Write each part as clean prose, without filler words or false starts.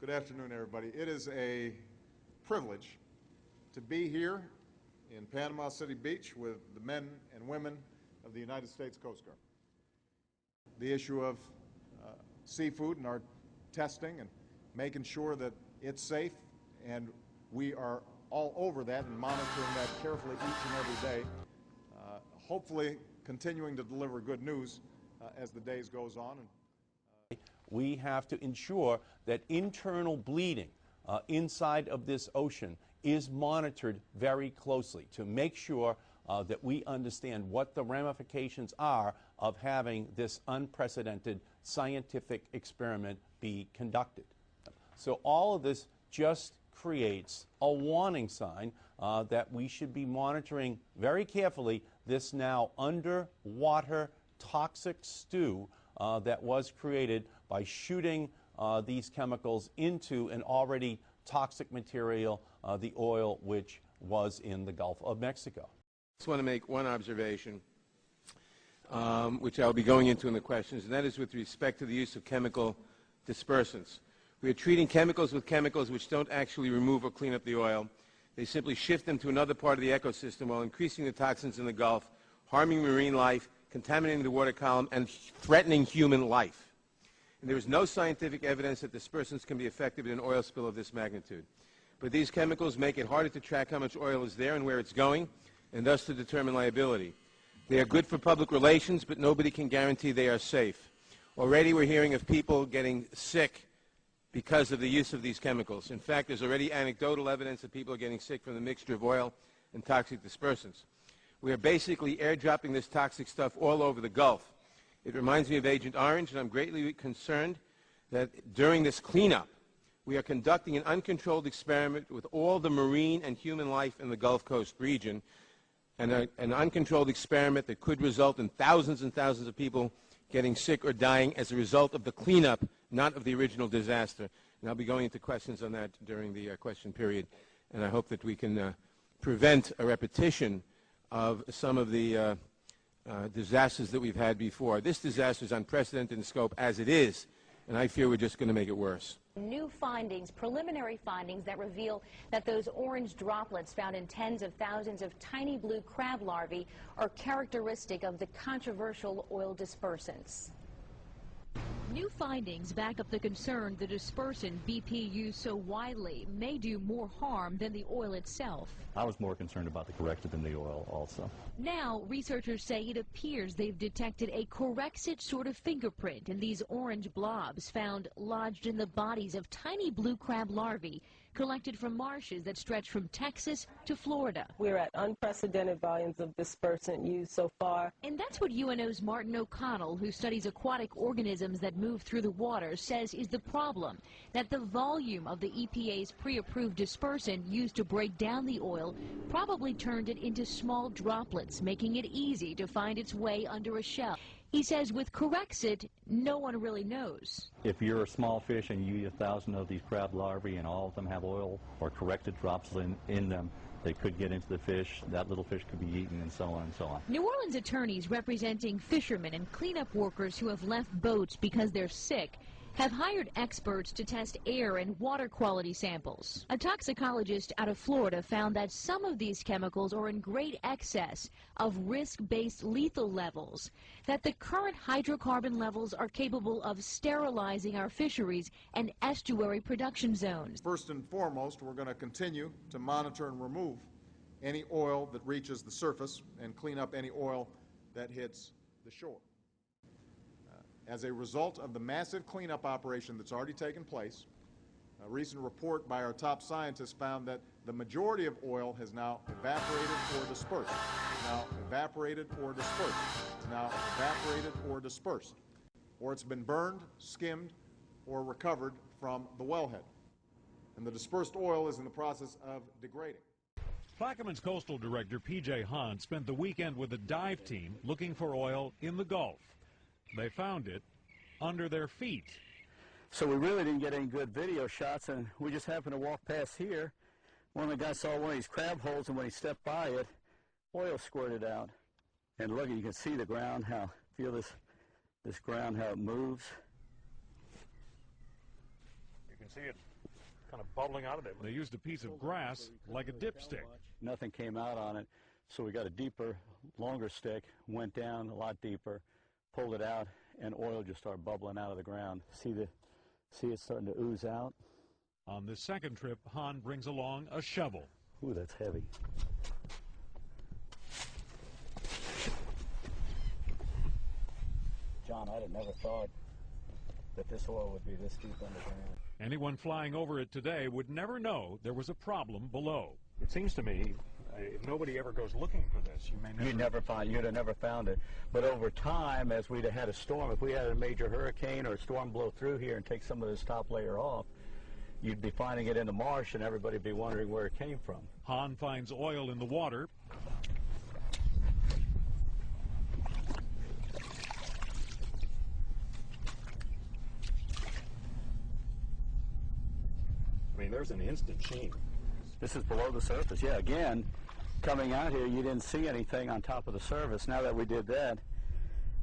Good afternoon, everybody. It is a privilege to be here in Panama City Beach with the men and women of the United States Coast Guard. The issue of seafood and our testing and making sure that it's safe, and we are all over that and monitoring that carefully each and every day, hopefully continuing to deliver good news as the days goes on. We have to ensure that internal bleeding inside of this ocean is monitored very closely to make sure that we understand what the ramifications are of having this unprecedented scientific experiment be conducted. So all of this just creates a warning sign that we should be monitoring very carefully this now underwater toxic stew that was created by shooting these chemicals into an already toxic material, the oil which was in the Gulf of Mexico. I just want to make one observation, which I'll be going into in the questions, and that is with respect to the use of chemical dispersants. We are treating chemicals with chemicals which don't actually remove or clean up the oil. They simply shift them to another part of the ecosystem while increasing the toxins in the Gulf, harming marine life, contaminating the water column, and threatening human life. And there is no scientific evidence that dispersants can be effective in an oil spill of this magnitude. But these chemicals make it harder to track how much oil is there and where it's going, and thus to determine liability. They are good for public relations, but nobody can guarantee they are safe. Already we're hearing of people getting sick because of the use of these chemicals. In fact, there's already anecdotal evidence that people are getting sick from the mixture of oil and toxic dispersants. We are basically airdropping this toxic stuff all over the Gulf. It reminds me of Agent Orange, and I'm greatly concerned that during this cleanup, we are conducting an uncontrolled experiment with all the marine and human life in the Gulf Coast region, and an uncontrolled experiment that could result in thousands and thousands of people getting sick or dying as a result of the cleanup, not of the original disaster. And I'll be going into questions on that during the question period, and I hope that we can prevent a repetition of some of the disasters that we've had before. This disaster is unprecedented in scope as it is, and I fear we're just going to make it worse. New findings, preliminary findings that reveal that those orange droplets found in tens of thousands of tiny blue crab larvae are characteristic of the controversial oil dispersants. New findings back up the concern the dispersant BP used so widely may do more harm than the oil itself. I was more concerned about the Corexit than the oil also. Now, researchers say it appears they've detected a Corexit sort of fingerprint in these orange blobs found lodged in the bodies of tiny blue crab larvae collected from marshes that stretch from Texas to Florida. We're at unprecedented volumes of dispersant used so far. And that's what UNO's Martin O'Connell, who studies aquatic organisms that move through the water, says is the problem, that the volume of the EPA's pre-approved dispersant used to break down the oil probably turned it into small droplets, making it easy to find its way under a shell. He says with Corexit, no one really knows. If you're a small fish and you eat 1,000 of these crab larvae and all of them have oil or Corexit drops in them, they could get into the fish, that little fish could be eaten, and so on and so on. New Orleans attorneys representing fishermen and cleanup workers who have left boats because they're sick have hired experts to test air and water quality samples. A toxicologist out of Florida found that some of these chemicals are in great excess of risk-based lethal levels, that the current hydrocarbon levels are capable of sterilizing our fisheries and estuary production zones. First and foremost, we're going to continue to monitor and remove any oil that reaches the surface and clean up any oil that hits the shore. As a result of the massive cleanup operation that's already taken place, a recent report by our top scientists found that the majority of oil has now evaporated or dispersed. Now evaporated or dispersed. It's now evaporated or dispersed. Or it's been burned, skimmed, or recovered from the wellhead. And the dispersed oil is in the process of degrading. Plaquemines Coastal Director P.J. Hahn spent the weekend with a dive team looking for oil in the Gulf. They found it under their feet. So we really didn't get any good video shots, and we just happened to walk past here. One of the guys saw one of these crab holes, and when he stepped by it, oil squirted out. And look, you can see the ground, feel this ground, how it moves. You can see it kind of bubbling out of it. They used a piece of grass like a dipstick. Nothing came out on it, so we got a deeper, longer stick, went down a lot deeper, pulled it out, and oil just started bubbling out of the ground. See it starting to ooze out? On this second trip, Han brings along a shovel. Ooh, that's heavy. John, I'd have never thought that this oil would be this deep underground. Anyone flying over it today would never know there was a problem below. It seems to me, if nobody ever goes looking for this, You'd have never found it. But over time, as we'd have had a storm, if we had a major hurricane or a storm blow through here and take some of this top layer off, you'd be finding it in the marsh and everybody would be wondering where it came from. Han finds oil in the water. I mean, there's an instant sheen. This is below the surface. Yeah, again, coming out here, you didn't see anything on top of the surface. Now that we did that,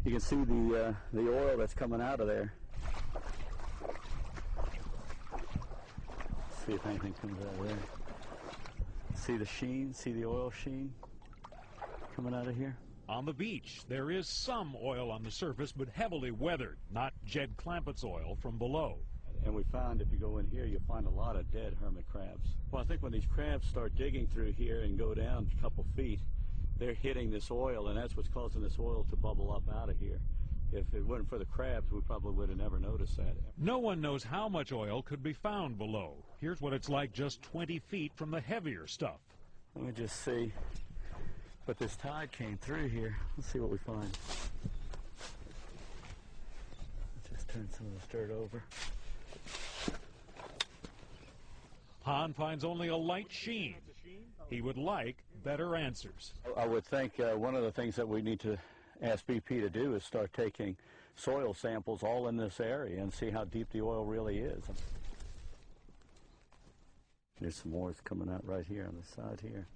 you can see the oil that's coming out of there. Let's see if anything comes out of there. See the sheen? See the oil sheen coming out of here? On the beach, there is some oil on the surface, but heavily weathered, not Jed Clampett's oil from below. And we found, if you go in here, you'll find a lot of dead hermit crabs. Well, I think when these crabs start digging through here and go down a couple feet, they're hitting this oil, and that's what's causing this oil to bubble up out of here. If it wasn't for the crabs, we probably would have never noticed that. No one knows how much oil could be found below. Here's what it's like just 20 feet from the heavier stuff. Let me just see. But this tide came through here. Let's see what we find. Let's just turn some of this dirt over. Han finds only a light sheen. He would like better answers. I would think one of the things that we need to ask BP to do is start taking soil samples all in this area and see how deep the oil really is. There's some more coming out right here on the side here.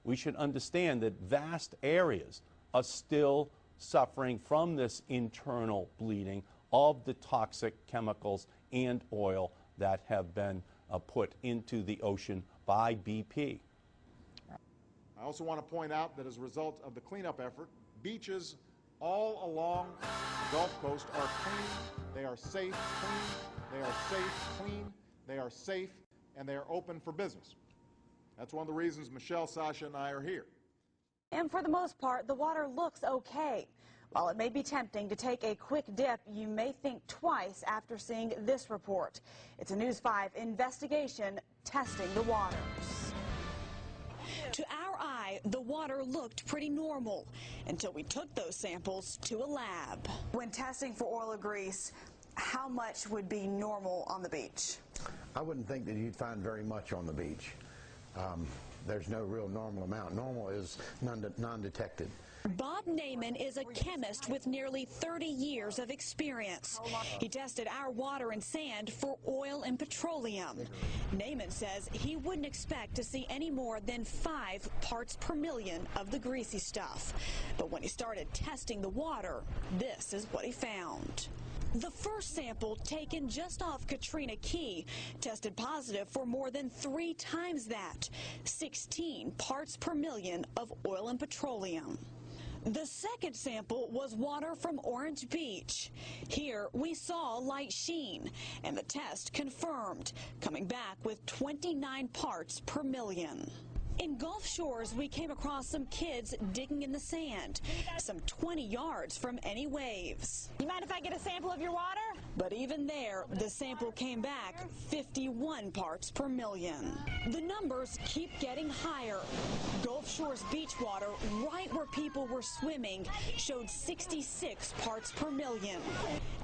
We should understand that vast areas are still suffering from this internal bleeding of the toxic chemicals and oil that have been put into the ocean by BP. I also want to point out that as a result of the cleanup effort, beaches all along the Gulf Coast are clean, they are safe, clean, they are safe, clean, they are safe, and they are open for business. That's one of the reasons Michelle, Sasha, and I are here. And for the most part, the water looks okay. While it may be tempting to take a quick dip, you may think twice after seeing this report. It's a News 5 investigation testing the waters. To our eye, the water looked pretty normal until we took those samples to a lab. When testing for oil or grease, how much would be normal on the beach? I wouldn't think that you'd find very much on the beach. There's no real normal amount. Normal is non-detected. Bob Naiman is a chemist with nearly 30 years of experience. He tested our water and sand for oil and petroleum. Naiman says he wouldn't expect to see any more than 5 parts per million of the greasy stuff. But when he started testing the water, this is what he found. The first sample, taken just off Katrina Key, tested positive for more than 3 times that, 16 parts per million of oil and petroleum. The second sample was water from Orange Beach. Here we saw light sheen, and the test confirmed, coming back with 29 parts per million. In Gulf Shores, we came across some kids digging in the sand, some 20 yards from any waves. You mind if I get a sample of your water? But even there, the sample came back 51 parts per million. The numbers keep getting higher. Gulf Shores beach water, right where people were swimming, showed 66 parts per million.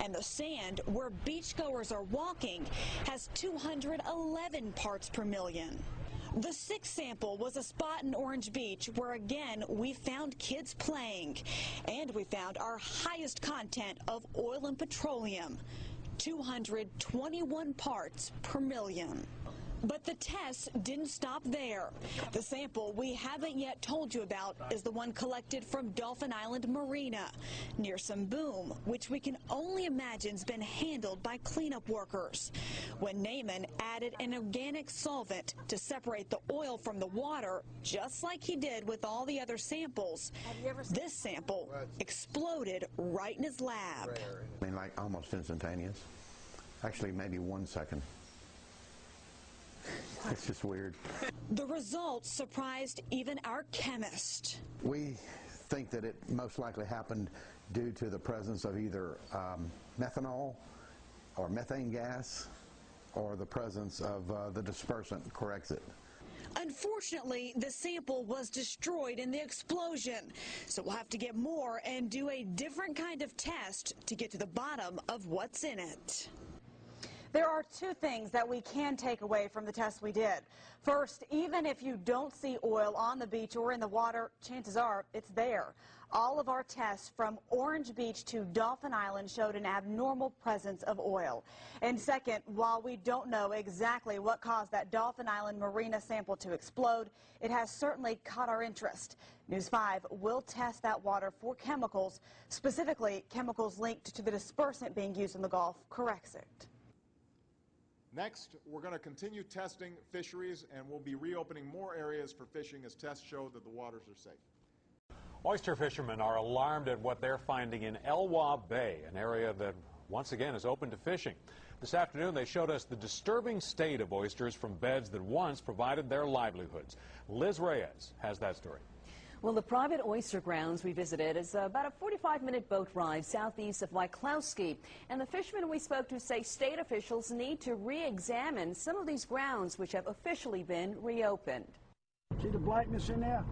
And the sand, where beachgoers are walking, has 211 parts per million. The sixth sample was a spot in Orange Beach where, again, we found kids playing. And we found our highest content of oil and petroleum, 221 parts per million. But the tests didn't stop there. The sample we haven't yet told you about is the one collected from Dolphin Island Marina near some boom, which we can only imagine's been handled by cleanup workers. When Naaman added an organic solvent to separate the oil from the water, just like he did with all the other samples, this sample exploded right in his lab. I mean, like almost instantaneous. Actually, maybe 1 second. It's just weird. The results surprised even our chemist. We think that it most likely happened due to the presence of either methanol or methane gas or the presence of the dispersant, Corexit. Unfortunately, the sample was destroyed in the explosion, so we'll have to get more and do a different kind of test to get to the bottom of what's in it. There are two things that we can take away from the test we did. First, even if you don't see oil on the beach or in the water, chances are it's there. All of our tests from Orange Beach to Dolphin Island showed an abnormal presence of oil. And second, while we don't know exactly what caused that Dolphin Island Marina sample to explode, it has certainly caught our interest. News 5 will test that water for chemicals, specifically chemicals linked to the dispersant being used in the Gulf, Corexit. Next, we're going to continue testing fisheries, and we'll be reopening more areas for fishing as tests show that the waters are safe. Oyster fishermen are alarmed at what they're finding in Elwha Bay, an area that once again is open to fishing. This afternoon, they showed us the disturbing state of oysters from beds that once provided their livelihoods. Liz Reyes has that story. Well, the private oyster grounds we visited is about a 45-minute boat ride southeast of Wyclowski. And the fishermen we spoke to say state officials need to re-examine some of these grounds which have officially been reopened. See the blackness in there?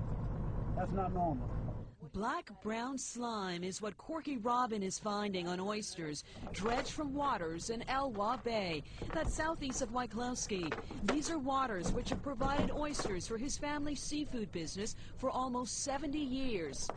That's not normal. Black-brown slime is what Corky Robin is finding on oysters dredged from waters in Elwha Bay. That's southeast of Wyclowski. These are waters which have provided oysters for his family's seafood business for almost 70 years.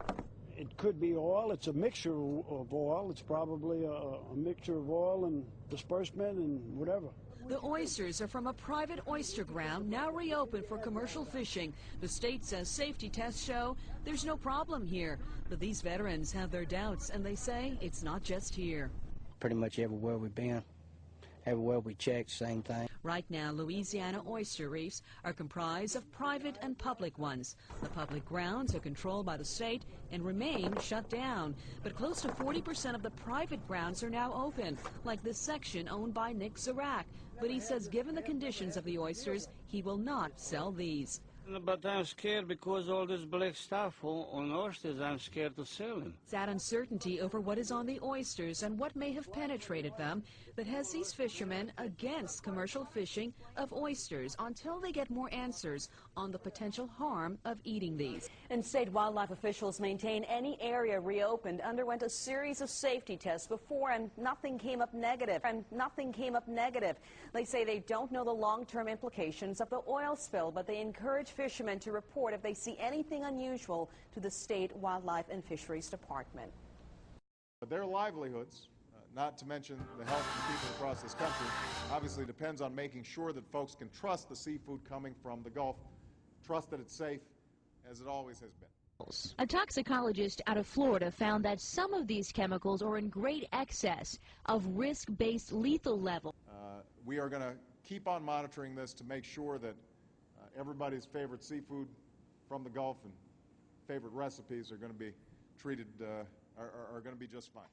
It could be oil. It's a mixture of oil. It's probably a mixture of oil and disbursement and whatever. The oysters are from a private oyster ground now reopened for commercial fishing. The state says safety tests show there's no problem here. But these veterans have their doubts, and they say it's not just here. Pretty much everywhere we've been, everywhere we checked, same thing. Right now, Louisiana oyster reefs are comprised of private and public ones. The public grounds are controlled by the state and remain shut down. But close to 40% of the private grounds are now open, like this section owned by Nick Zarak. But he says given the conditions of the oysters, he will not sell these. But I'm scared because all this black stuff on oysters, I'm scared to sell them. Sad uncertainty over what is on the oysters and what may have penetrated them that has these fishermen against commercial fishing of oysters until they get more answers on the potential harm of eating these. And state wildlife officials maintain any area reopened underwent a series of safety tests before, and nothing came up negative. They say they don't know the long-term implications of the oil spill, but they encourage fishermen to report if they see anything unusual to the State Wildlife and Fisheries Department. Their livelihoods, not to mention the health of the people across this country, obviously depends on making sure that folks can trust the seafood coming from the Gulf, trust that it's safe, as it always has been. A toxicologist out of Florida found that some of these chemicals are in great excess of risk-based lethal level. We are going to keep on monitoring this to make sure that everybody's favorite seafood from the Gulf and favorite recipes are going to be treated, are going to be just fine.